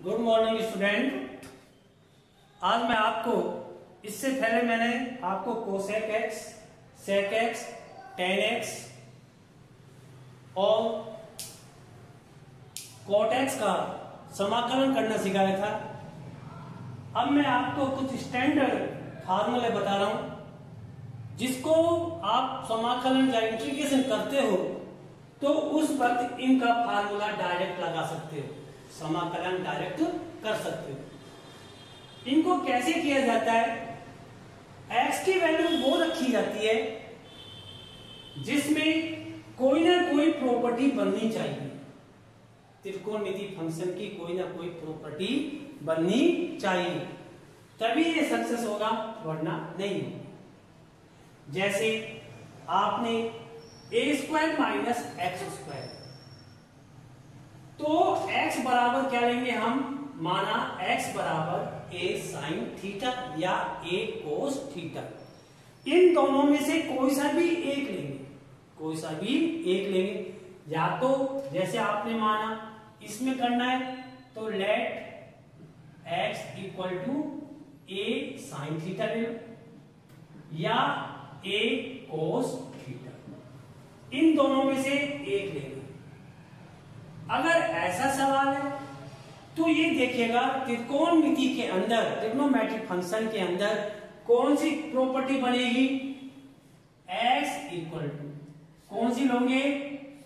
Good morning student. आज मैं आपको, इससे पहले मैंने आपको cosec x, sec x, tan x और कॉट एक्स का समाकलन करना सिखाया था। अब मैं आपको कुछ स्टैंडर्ड फार्मूले बता रहा हूं जिसको आप समाकलन या इंटीग्रेशन करते हो तो उस वक्त इनका फार्मूला डायरेक्ट लगा सकते हो, समाकलन डायरेक्ट कर सकते हो। इनको कैसे किया जाता है? x की वैल्यू वो रखी जाती है जिसमें कोई ना कोई प्रॉपर्टी बननी चाहिए। त्रिकोणमिति फंक्शन की कोई ना कोई प्रॉपर्टी बननी चाहिए, तभी ये सक्सेस होगा, वरना नहीं होगा। जैसे आपने ए स्क्वायर माइनस एक्स स्क्वायर, तो x बराबर क्या लेंगे हम? माना x बराबर a साइन थीटा या a कोस थीटा। इन दोनों में से कोई सा भी एक लेंगे, कोई सा भी एक लेंगे। या तो जैसे आपने माना इसमें करना है तो let x equal to a sine theta ले लो या a कोस थीटा। इन दोनों में से एक लेंगे। अगर ऐसा सवाल है तो ये देखिएगा त्रिकोणमिति के अंदर, ट्रिग्नोमेट्रिक फंक्शन के अंदर कौन सी प्रॉपर्टी बनेगी? x इक्वल टू कौन सी लोगे?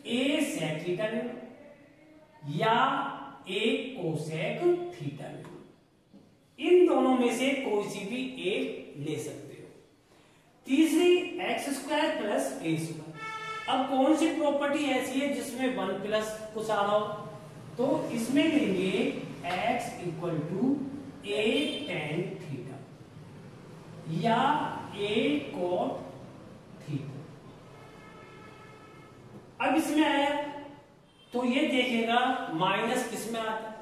a सेक थीटा ले लो या a कोसेक थीटा ले लो। इन दोनों में से कोई सी भी एक ले सकते हो। तीसरी x square plus a square. अब कौन सी प्रॉपर्टी ऐसी है जिसमें वन प्लस कुछ आ रहा हो? तो इसमें लेंगे x equal to a tan theta या a कोट थीटा। अब इसमें आया तो ये देखेगा माइनस किसमें आता है।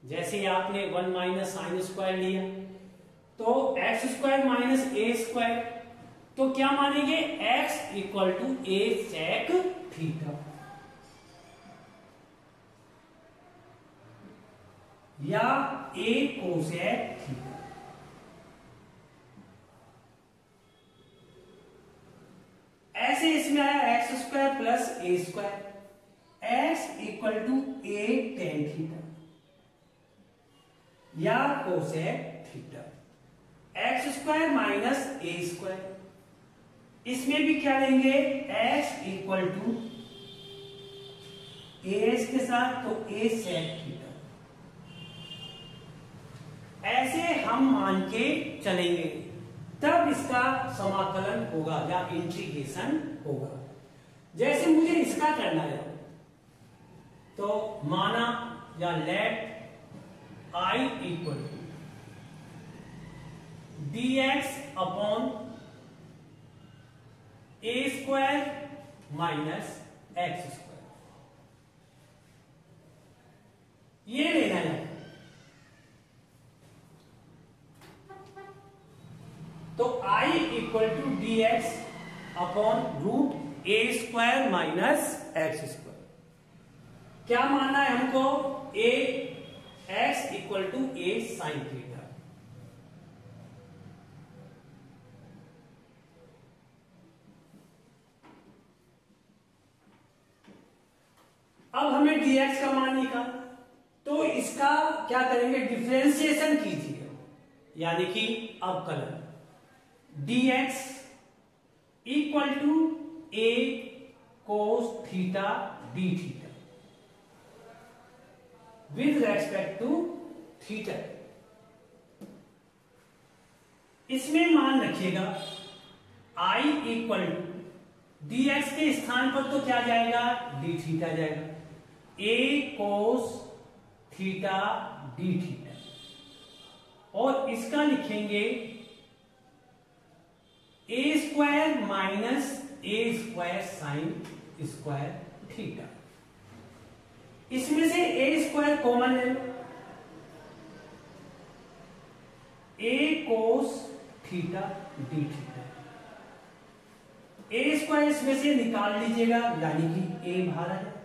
जैसे आपने वन माइनस साइन स्क्वायर लिया तो x square minus a square, तो क्या मानेंगे? x equal to a sec theta या a कोसेक थीटा। ऐसे इसमें आया x square plus a square, x equal to a tan theta या cosec theta. X square minus a square, इसमें भी क्या लेंगे? x इक्वल टू ए के साथ तो a सेक थीटा। ऐसे हम मान के चलेंगे तब इसका समाकलन होगा या इंटीग्रेशन होगा। जैसे मुझे इसका करना है तो माना या let i equal to dx upon a square minus x square, ये लेना है। तो i equal to d x upon root a square minus x square. क्या मानना है हमको? a x equal to a sine theta. अब हमें dx का मान निकालना, तो इसका क्या करेंगे? डिफरेंशिएशन कीजिए, यानी कि अवकलन। dx equal to a cos theta d theta with respect to theta. इसमें मान रखिएगा i इक्वल टू dx के स्थान पर तो क्या जाएगा? डी थीटा जाएगा, a cos theta d theta, और इसका लिखेंगे a square minus a square sine square theta. इसमें से a स्क्वायर कॉमन ले लो, a cos theta d theta. a square इसमें से निकाल लीजिएगा, यानी कि a बाहर आ जाए।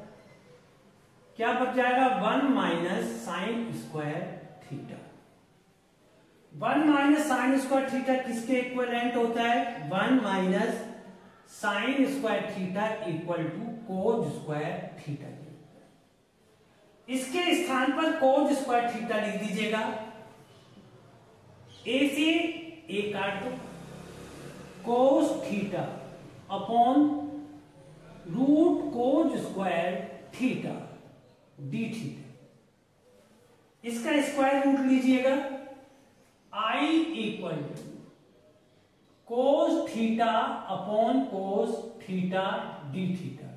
क्या बच जाएगा 1 minus sine square theta. 1 minus sine square theta किसके इक्विवेलेंट होता है? 1 minus sine square theta equal to cos square theta. इसके स्थान पर कोज स्क्वायर थीटा लिख दीजिएगा। ए से ए काट दो, cos theta upon root cos square theta d theta. इसका स्क्वायर रूट लीजिएगा। I equal to cos theta upon cos theta d theta.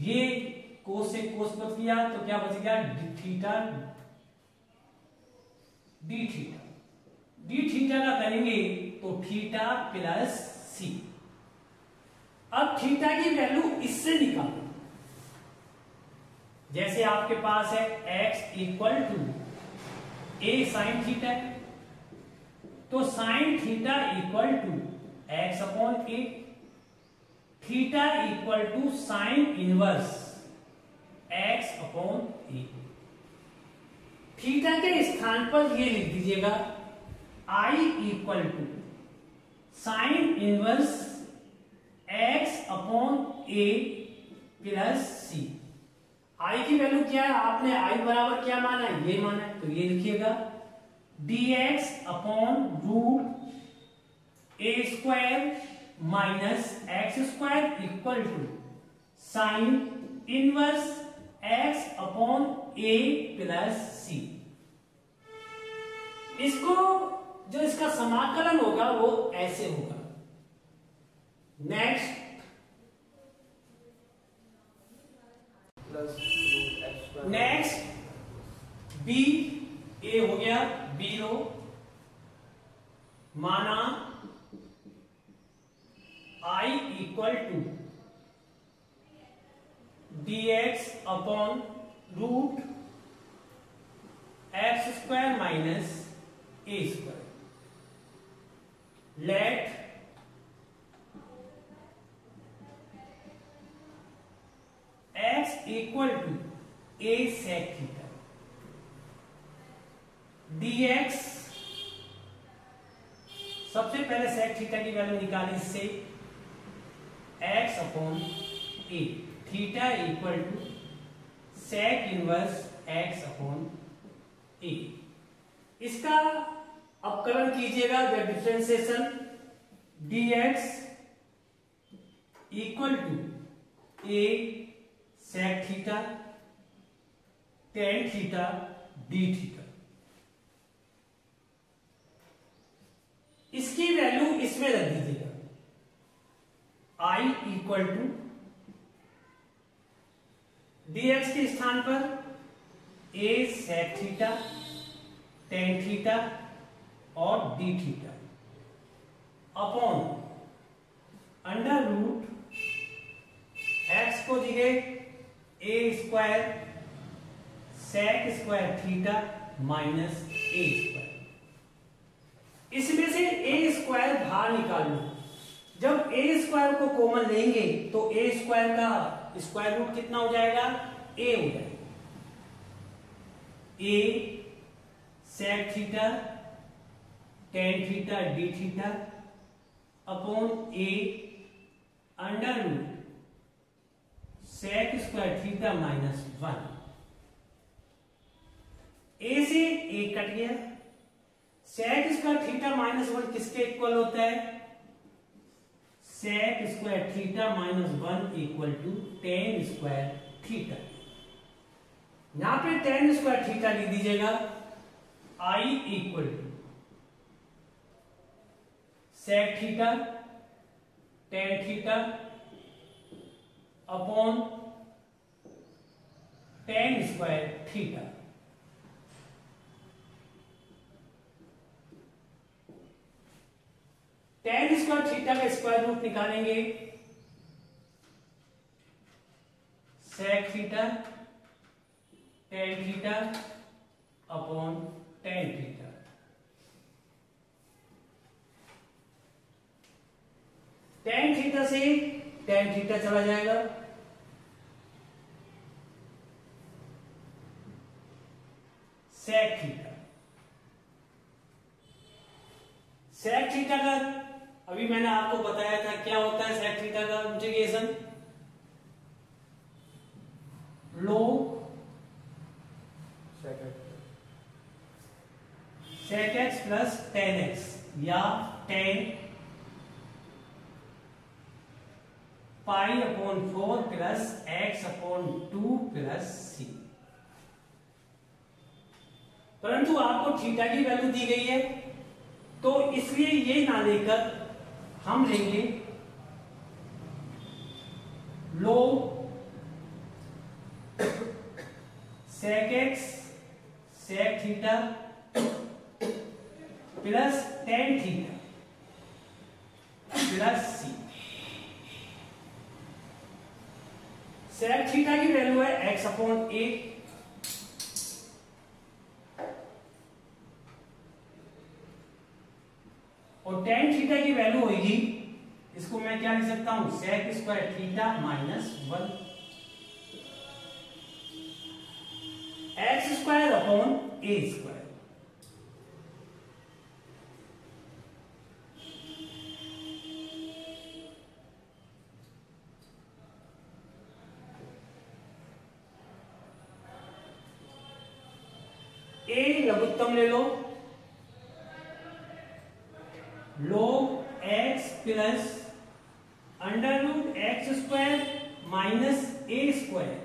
ये कोस से कोस बच गया तो क्या बच गया? Theta d theta. D theta का करेंगे तो थीटा प्लस सी। अब थीटा की वैल्यू इससे निकालो। जैसे आपके पास है x equal to a sine theta, तो sine theta equal to x upon a, theta equal to sine inverse x upon a. Theta के स्थान पर ये लिख दीजिएगा I equal to sine inverse x upon a plus c. I की value क्या है? आपने I बराबर क्या माना है? ये माना है, तो ये लिखिएगा dx upon root a square minus x square equal to sine inverse x upon a plus c. इसको जो इसका समाकलन होगा वो ऐसे होगा। नेक्स्ट बी ए हो गया, बी रो माना I equal to dx upon root x square minus a square. Let x equal to a sec theta, dx सबसे पहले sec थीटा की वैल्यू निकाली, इससे x upon a, theta equal to sec inverse x upon a. इसका अपकलन कीजिएगा, the differentiation dx equal to a sec theta tan theta d theta. इसकी value इसमें रख दीजिएगा। I इक्वल टू dx के स्थान पर a sec theta tan theta और d theta upon under root x को जगह a square sec square theta minus a square. इसमें से a स्क्वायर बाहर निकाल लो। जब a स्क्वायर को कॉमन लेंगे तो a स्क्वायर का स्क्वायर रूट कितना हो जाएगा? a हो जाएगा। a sec theta tan theta d theta upon a under root sec square theta minus 1। a से a कट गया। sec स्क्वायर थीटा माइनस 1 किसके इक्वल होता है? sec square theta minus 1 equal to tan square theta. यहां पे tan square theta लिख दीजिएगा। I equal to sec theta tan theta upon tan square theta. tan square theta का square root निकालेंगे। sec theta tan theta upon tan theta. tan theta से tan theta चला जाएगा। Sec theta. Sec theta का अभी मैंने आपको बताया था क्या होता है सेक थीटा का integration, log sec x plus tan x या tan pi upon 4 plus x upon 2 plus c। परंतु आपको थीटा की वैल्यू दी गई है तो इसलिए ये ना लेकर हम लेंगे log sec x sec theta plus tan theta plus c। sec theta की वैल्यू है x अपॉन a और tan थीटा की वैल्यू होगी, इसको मैं क्या लिख सकता हूं, sec square theta minus 1 x square upon a square. a लघुत्तम ले लो, log x plus under root x square minus a square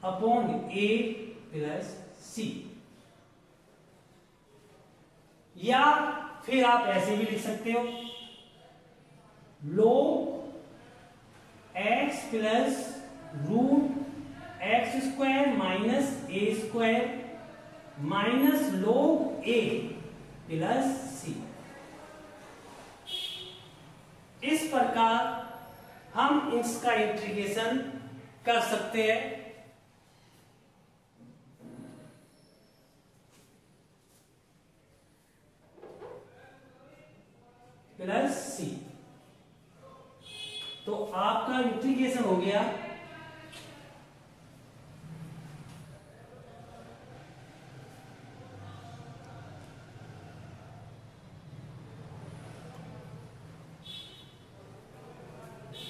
upon a plus c। या फिर आप ऐसे भी लिख सकते हो log x plus root x square minus a square minus log a plus c। इस प्रकार हम इसका इंटीग्रेशन कर सकते हैं। प्लस c, तो आपका इंटीग्रेशन हो गया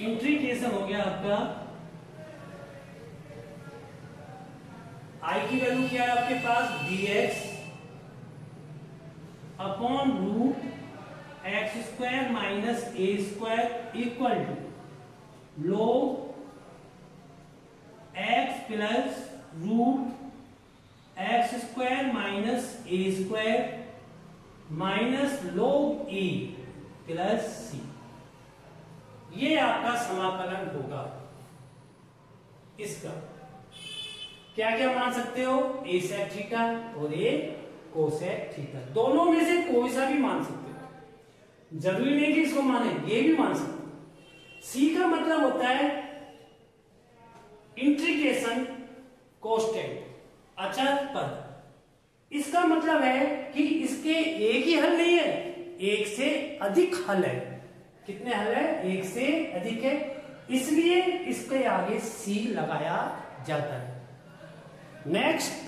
इंटीग्रेशन हो गया आपका i की वैल्यू क्या है आपके पास, dx upon root x square minus a square equal to log x plus root x square minus a square minus log a plus c। ये आपका समाकलन होगा। इसका क्या क्या मान सकते हो, a sec थीटा और a cosec थीटा, दोनों में से कोई सा भी मान सकते हो, जरूरी नहीं कि इसको माने, ये भी मान सकते हो। c का मतलब होता है इंटीग्रेशन कांस्टेंट, अचर पद। इसका मतलब है कि इसके एक ही हल नहीं है, एक से अधिक हल है। कितने हल है, एक से अधिक है, इसलिए इसके आगे c लगाया जाता है। Next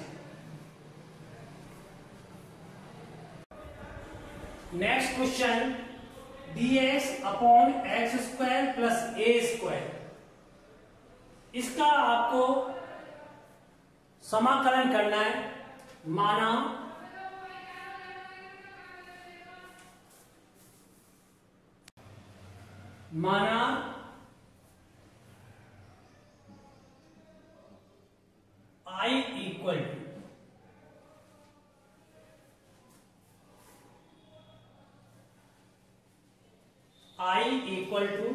question, dx upon x square plus a square, इसका आपको समाकलन करना है। माना I equal to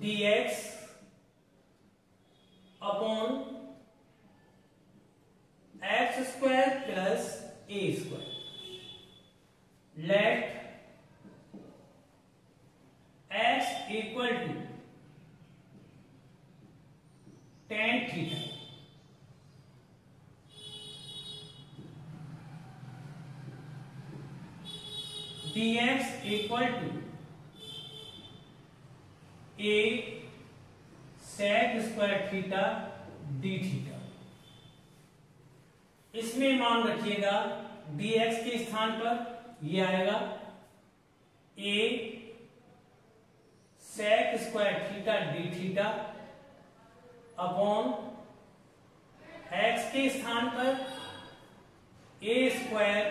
dx upon x square plus a square. Let x equal to tan theta, dx equal to a sec square theta d theta. इसमें मान रखिएगा dx के स्थान पर ये आएगा a sec square theta d theta upon x के स्थान पर a square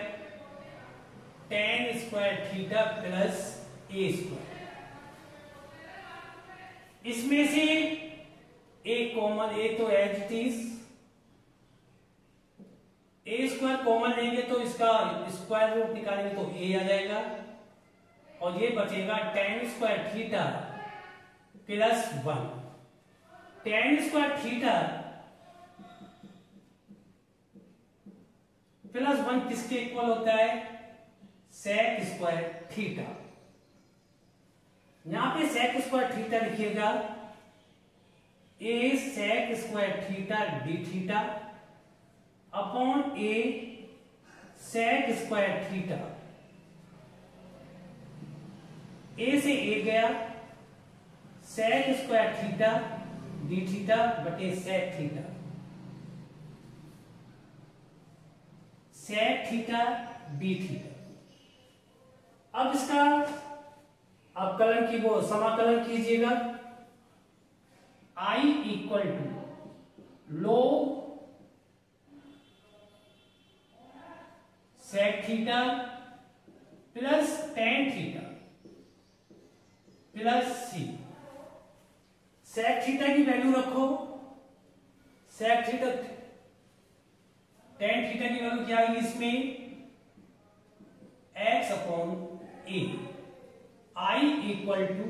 tan square theta plus a square. इसमें से एक कॉमन, ए तो as it is, a square common लेंगे तो इसका स्क्वायर रूट निकालेंगे तो ए आ जाएगा और ये बचेगा tan square theta plus 1। tan square theta plus 1 किसके इक्वल होता है? sec square theta. यहां पे sec स्क्वायर थीटा लिखिएगा a sec square theta d theta upon a sec square theta. a से a गया, sec square theta d theta बटे sec theta, sec theta d theta. अब इसका अवकलन की वो समाकलन कीजिएगा। I equal to log sec theta plus tan theta plus c। sec theta की वैल्यू रखो, sec थीटा tan थीटा की वैल्यू क्या आएगी इसमें? x upon a। I equal to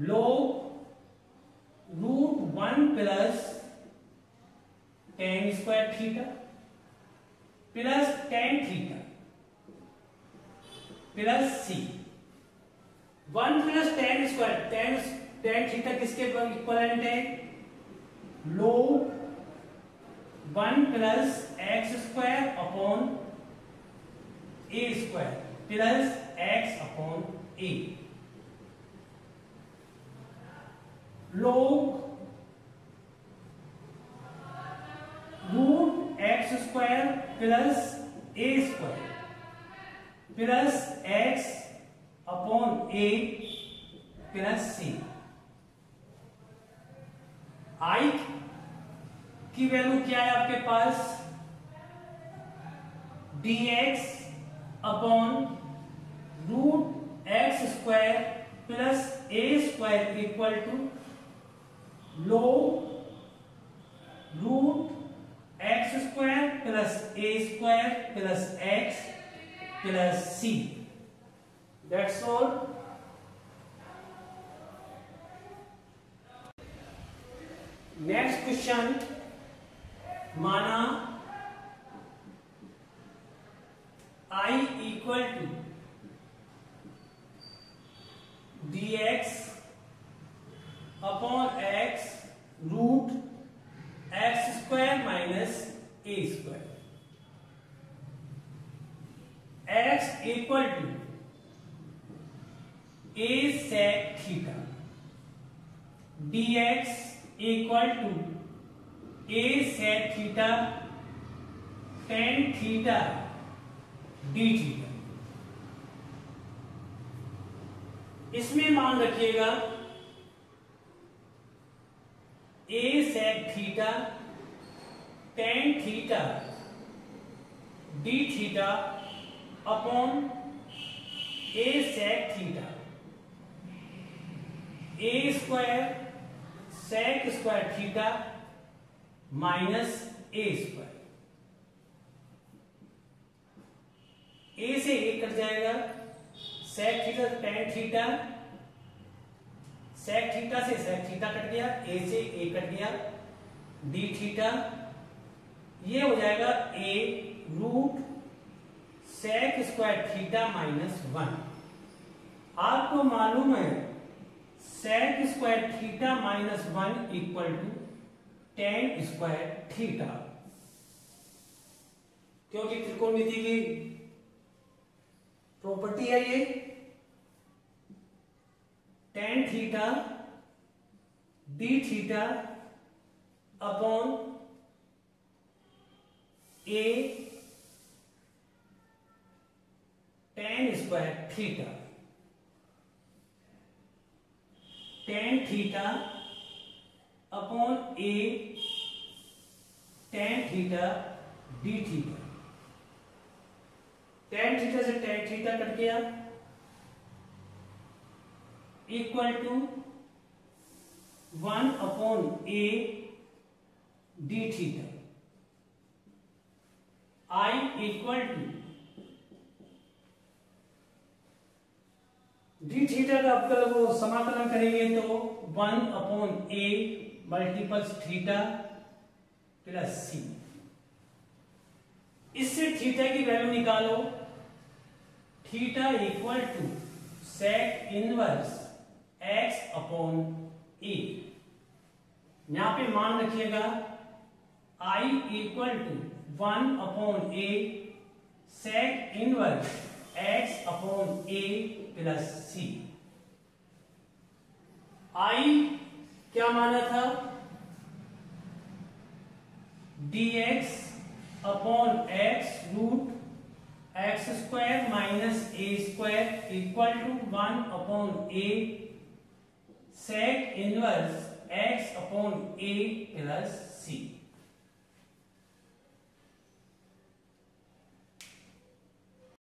log root 1 plus tan square theta plus tan theta plus c। 1 plus tan square, tan theta किसके equivalent है? log 1 plus x square upon a square plus x upon a। log root x square plus a square plus x upon a plus c। I की value क्या है आपके पास? dx upon root x square plus a square equal to log root x square plus a square plus x plus c। That's all. Next question, माना I equal to dx upon x root x square minus a square. x equal to a sec theta, dx equal to a sec theta tan theta d theta. इसमें मान रखिएगा a sec theta tan theta d theta upon a sec theta a square sec square theta minus a square. a से a कट जाएगा, sec theta tan theta, sec theta से sec theta कट गया, a से a कट गया, d theta ये हो जाएगा a root sec square theta minus 1। आपको मालूम है sec square theta minus 1 equal to tan square theta, क्योंकि त्रिकोणमिति की प्रॉपर्टी है ये। tan theta d theta upon a tan square theta, tan theta upon a tan theta d theta. tan theta से tan theta कट गया, equal to 1 upon a d theta. I equal to d theta का अवकल वो समाकलन करेंगे तो 1 upon a multiples theta plus c. इससे थीटा की वैल्यू निकालो, theta equal to sec inverse x upon a. यहां पे मान रखिएगा I equal to 1 upon a sec inverse x upon a plus C. I क्या माना था, dx upon x root x square minus a square equal to 1 upon a sec inverse x upon a plus C.